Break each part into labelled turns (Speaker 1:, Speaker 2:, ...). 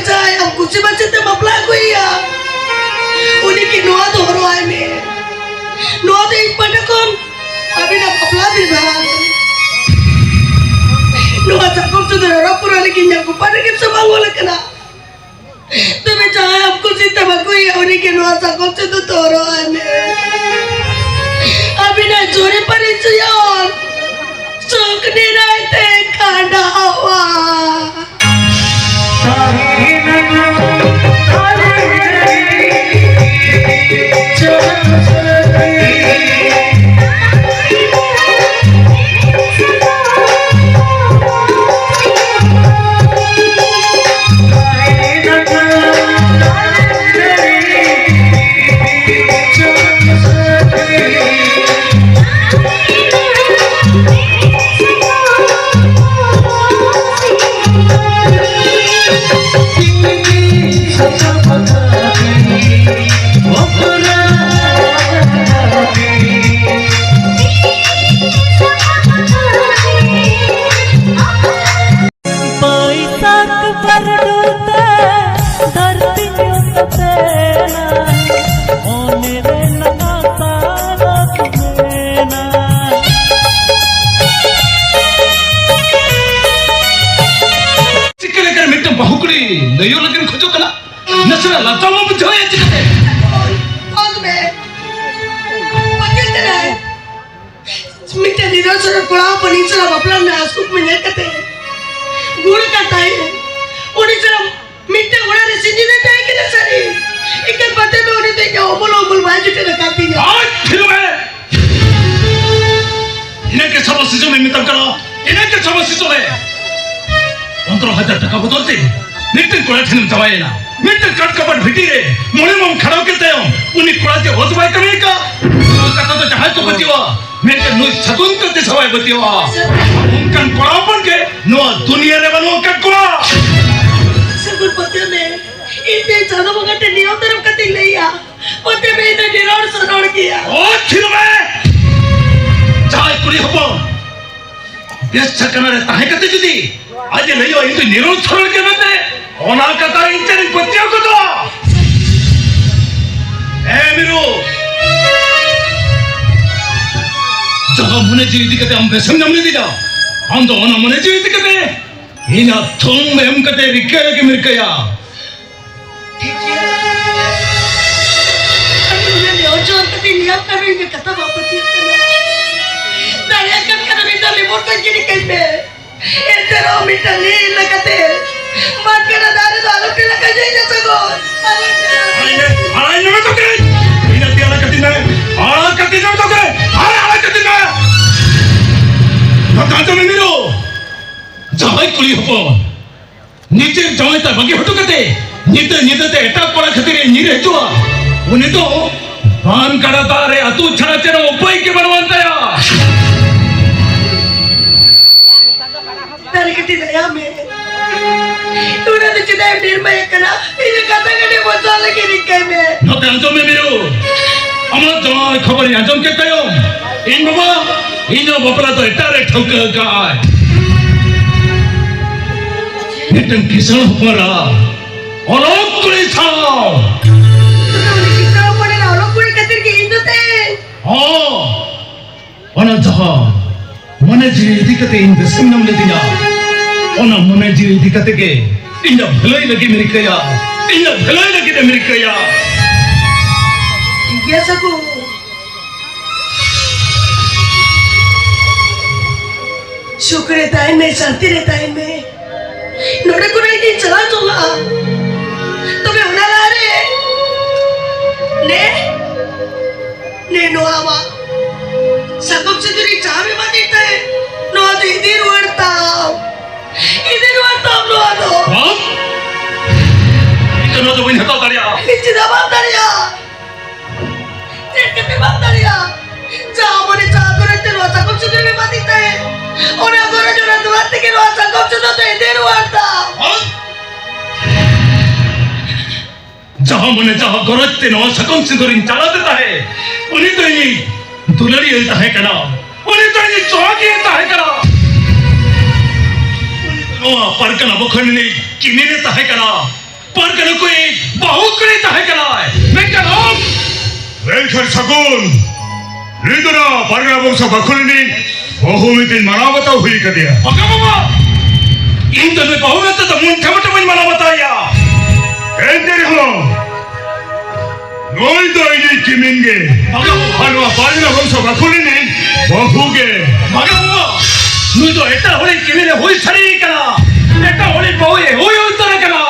Speaker 1: चाहे हम कुछ बच्चे ते मपला कोई या उन्हीं की नुआ तो हरो आए में नुआ तो एक पटे कौन अभी ना मपला भी बाहर नुआ चक्कर तो दरा पूरा लेकिन या को पटे के सब आंगों लगना तो मैं चाहे हम कुछ इतना कोई या उन्हीं की नुआ चक्कर तो हरो आए में अभी ना जोरे पर इच्छुयान सुख निरायते खाना हुआ
Speaker 2: नयो लेकिन खुजो कला नसरा लताओं में जोए चिकते
Speaker 1: कौन में पकड़ तेरा है मिट्टे दिनों से कुड़ा पनी से अपना नासुक में नहीं करते गुड़ करता है उन्हीं से मिट्टे गुड़ा ने सिंधी ने टाइम के नसरी इनके पते में उन्हीं तो क्या ओमुल बाजू के रखाती है
Speaker 2: आज फिर मैं इन्हें के समस्या में मित्रम करो इन्हें के समस्या में 15,000 टका बदलते नित्य कोड़ा ठेन तवाए ना नित्य कट कपट भिटी रे मोने मम खड़ाव के तयम उन्हीं कोड़ा के होत बाय कमे का कथा तो जहाज तो बतिवा मैं के नो सगुन करते सवाय बतिवा उनकन कोड़ा पर के नो दुनिया रे बनो का कोड़ा
Speaker 1: सगुन पते में इतने ज्यादा मगटे नियम तरफ कति लिया पते में इतने निरोड़ सरोड़ किया
Speaker 2: ओ फिर मैं चाय कुड़ी हबो बेस छकना रे ताहे कते जुदी आज नहीं हो इनको निरोध छोड़ के बते होना कता इंचरी पत्तियों को तो ए मिरो जहाँ मुने जीवित कहते हम बेसम नमने दिया हम तो होना मुने जीवित कहते इना थोंग में हम कहते रिक्के लगे मिर कया
Speaker 1: ठीक है अभी उन्हें नियोजन कति नियम कर रही है कथा वापस ये नारिया कब कदम इधर लिमोट को इनकी निकल में तेरा मिट्टा नहीं लगते बात करना दारे तो आलू के लगा जाए जैसे को
Speaker 2: आला इन में तो के इन दिया ला कति ना आला कति ना तो के आला कति ना भगवान तो मिरो जहाई कुली हो नीचे जमाई ता बगे हटो कते नीते ते एटा पड़ा खतिर नीरे जुआ उन्हें तो बान करता रे अतु छड़ा चेरा उपाय के बनवाता या
Speaker 1: तारे कति दया में तूने तो चिदाई निर्मय करा इन्हें कथा करने बोझा लगे निकल में
Speaker 2: न ते अंजम में मिरो अमर जमाई खबर अंजम के कयो इन बाबा इनो बपला तो एटा रे ठोक का नितन किसान होरा अलग कुली थाओ
Speaker 1: तूने कितना पड़े ना अलग कुली कतिर के हिंदू थे
Speaker 2: हाँ वना जहाँ मने जीवी दिक्कतें इन बेसम नमले दिया ओना मने जीवी दिक्कतें के इन्हें भलाई लगी मेरी कया
Speaker 1: ये सको शुक्र रहता है मैं शांति रहता है मैं नोड़े को नहीं चला चला तो मैं होना ला रहे ने नोआवा सबब से तेरी चाह में मत इतना है नोआ तो इधर वरता नोआ तो
Speaker 2: हाँ इतना तो वही हटा दरिया
Speaker 1: इसी दबाव दरिया तेरे कितने बात दरिया जहाँ मोने चाह तो रहते नोआ सबब से तेरी मत इतना है और अगर जो ना दुआते के नोआ सबब से तो इधर वरता
Speaker 2: जहाँ मने जहाँ गरजते नवा सकम से दोरिन चला देता है उन्हीं तो ये दुलड़ी होता है कना उन्हीं तो ये चौकी होता है कना उन्हीं तो नवा पर कना बखरने किन्हीं लेता है कना pargana ko bahut kare tahe kalai mekta nom
Speaker 3: 웰컬 사군 리더나 바르나 봉사 바쿠르니 बहुमितिन मनावता हुई कदिया
Speaker 2: agama inta me bahumata ta mun thamata mun mana bataya
Speaker 3: enter हो नोई तो ये किमिंगे हलवा Barna 봉사 바쿠르니 बहुगे
Speaker 2: agama nu to eta holi kimile hoi sari kala eta holi boye hoi uttara kala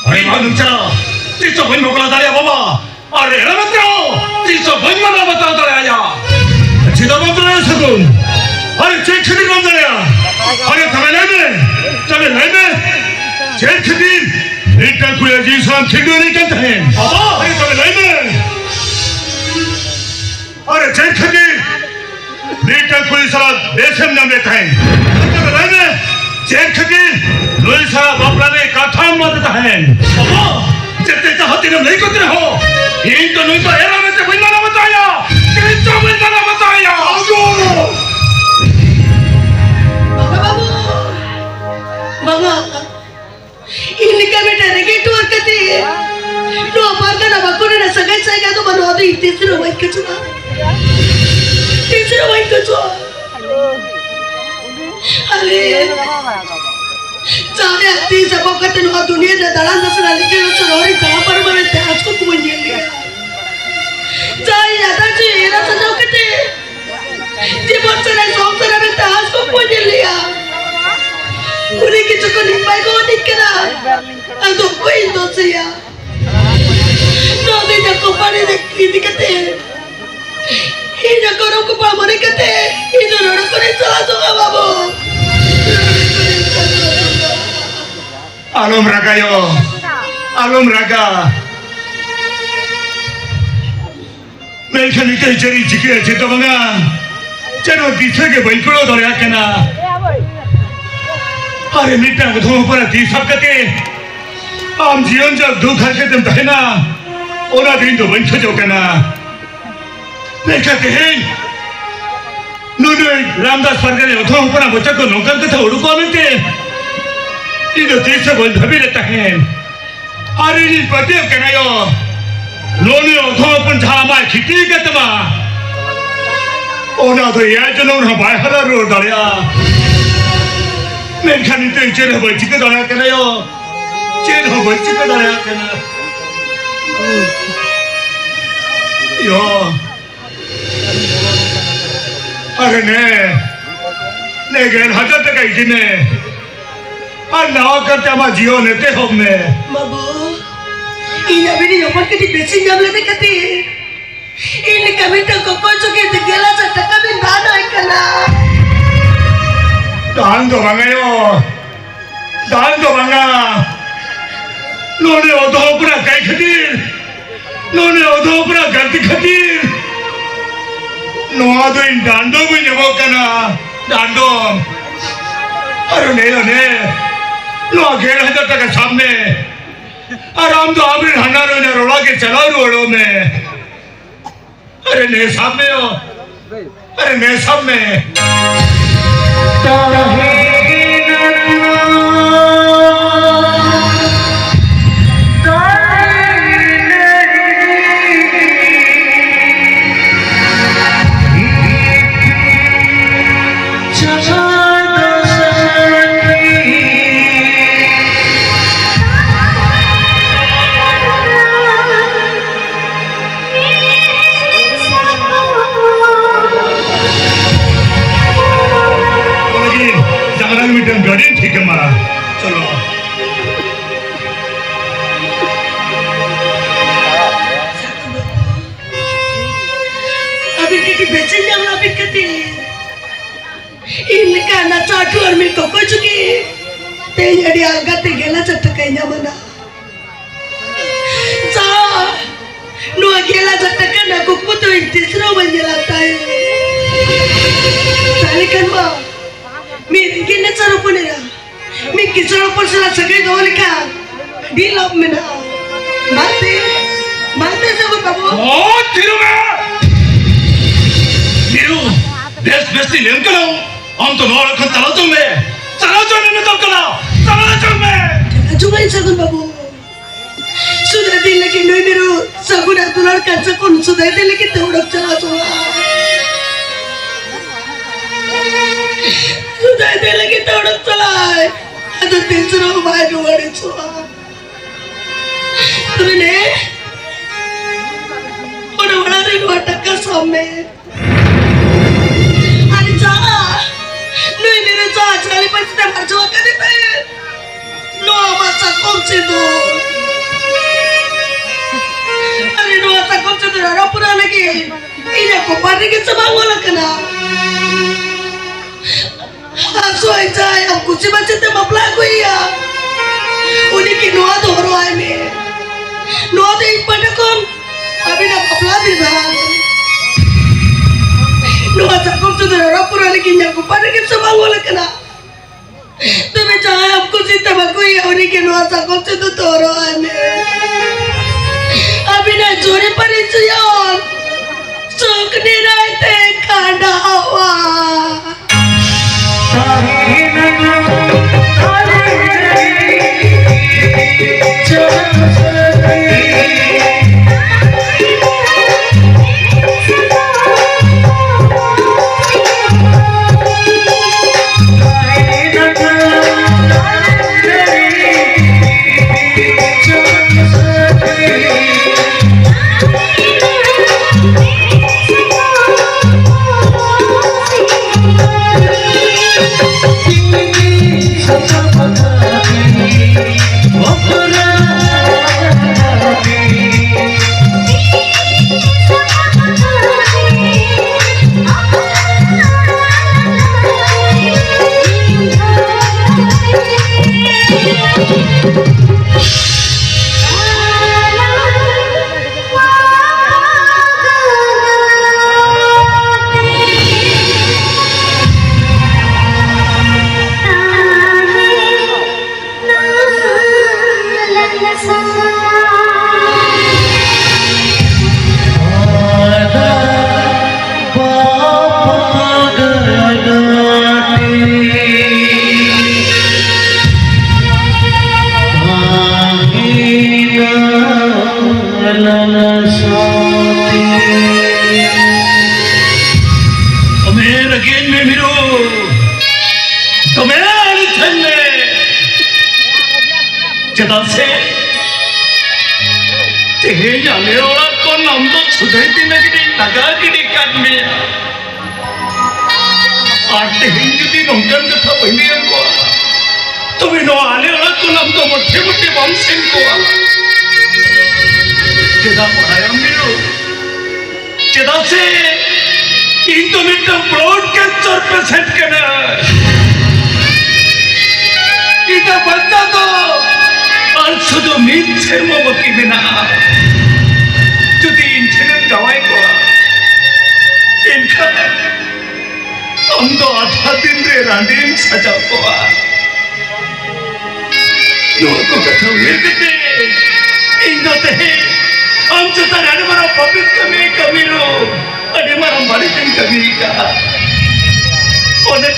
Speaker 2: अरे मालूम चला तीसो बन मोकला दारिया बाबा अरे रमत्रो तीसो बन मना बता दारिया
Speaker 3: जिदा मंत्र है सकुन अरे चेक खरीद मंत्र है अरे तमें नहीं चेक खरीद नीटा कुया जी साम खिंडो नहीं करते हैं अरे तमें नहीं अरे चेक खरीद नीटा कुया साला बेसम नाम लेता है तमें नहीं चेक खरीद लोई साला बापला ने काठाम मारता है
Speaker 2: बाबा जते चाहते न नहीं करते हो इन तो नहीं तो एरा में से बन मना बताया तीसो बन मना बताया
Speaker 1: Banga, ini kami dari gitu arkati. No aparta na bakune na sagai sagai to mano adu tisro wait kachua. Tisro wait kachua. Are. Jane ati sabab kate no dunia na dalan nasra like no sorori ta par mane te asko kumenye liya. Jai ada ji era sajau kate. Jibon sara sonsara me te asko kumenye liya. Uli kita ko nipai ko nikana. Ando ko indo siya. No de na ko pare de kritikate. Ina ko ro ko pa mare kate. Ino ro ko ne chala to babu.
Speaker 3: Alom raga yo alom raga मैं खाली तो जरी जिके जितो बंगा चलो दिसे के बंकुलो दरिया के ना अरे मिट्टा उधों पर दी सब कते आम जीवन जब दुख हर तुम तो ना ओना दिन तो बंचो जो के ना मैं कहते हैं नूनू रामदास परगने उधों पर बच्चा को नौकर के था उड़को मिलते इधर देश बोल भभी रहता है अरे ये पते के ना यो लोने उधों पर झामा खिती के तमा ओना तो ये जनों ना बाहर रोड दरिया मैं खानी तो चेर हो बच्ची के दरिया के ना यो चेर हो बच्ची के दरिया के ना यो अरे ने गैर हजार तक आई जिने और नाव करते हमारा जियो नेते हो में
Speaker 1: Mabu, ini abis ni jawab kita besi jam lagi kati. Ini kami tak kau cuci tegela serta kami dana ikana.
Speaker 3: दान तो मांगे यो दान तो मांगा लोने ओधोपुरा कई खतीर लोने ओधोपुरा गलती खतीर नोआदो इन डांडो भी नेबो कना डांडो अरे ने लो गेर हजार तक सामने आराम तो आपने हनारो ने रोला के चला रोड़ो में अरे ने सामने हो अरे ने सामने ठीक है मारा चलो
Speaker 1: अभी किसी बेचे जम अभी कती. Inika na catu army koko cuki. Te jadi alga te gela catakainya mana. Sa, nu gela catakan aku putu intisro menjelata. Tali kan ma. मी गिन्नेचा रूपने ना मी किचन पसला सगळे दोन का डील में ना मारते सब बाबू
Speaker 2: ओ तिरु देश बेस्ती लेम करो हम तो नौर खन तला तुम में Salah jo minta kalau. Salah jo me.
Speaker 1: Jumain Sagun Babu. Sudah din lagi noi biru Sagun Abdullah kan sakun sudah din lagi teudak chala chala. Sudah din lagi teudak chala. Ada tinsura mai duwari chala. तुमने उन्हें बड़ा रिंगवा टक्का सामने अरे जा नहीं मेरे जा आजकल पैसे ते मरजवा कर देते हैं नो आवाज़ कौन सी दो अरे नो आवाज़ कौन सी दो यार पूरा लगी इन्हें को पार्टी के समांग वाला करना आंसू आई जाए अब कुछ बच्चे ते मपला कोई या उन्हें की नुआ दोहरो आए में नुआ दे इन पढ़ने कौन अभी ना मपला भी बाहर नुआ चाकू तो दरा पूरा लेकिन या को पढ़ने के समांग वाला करना तुम्हें चाहे आपको सीता बकोई या उन्हें की नुआ चाकू तो दोहरो आए में अभी ना जोरे पर इंसान सोक नहीं रहते खाना हुआ
Speaker 3: Onak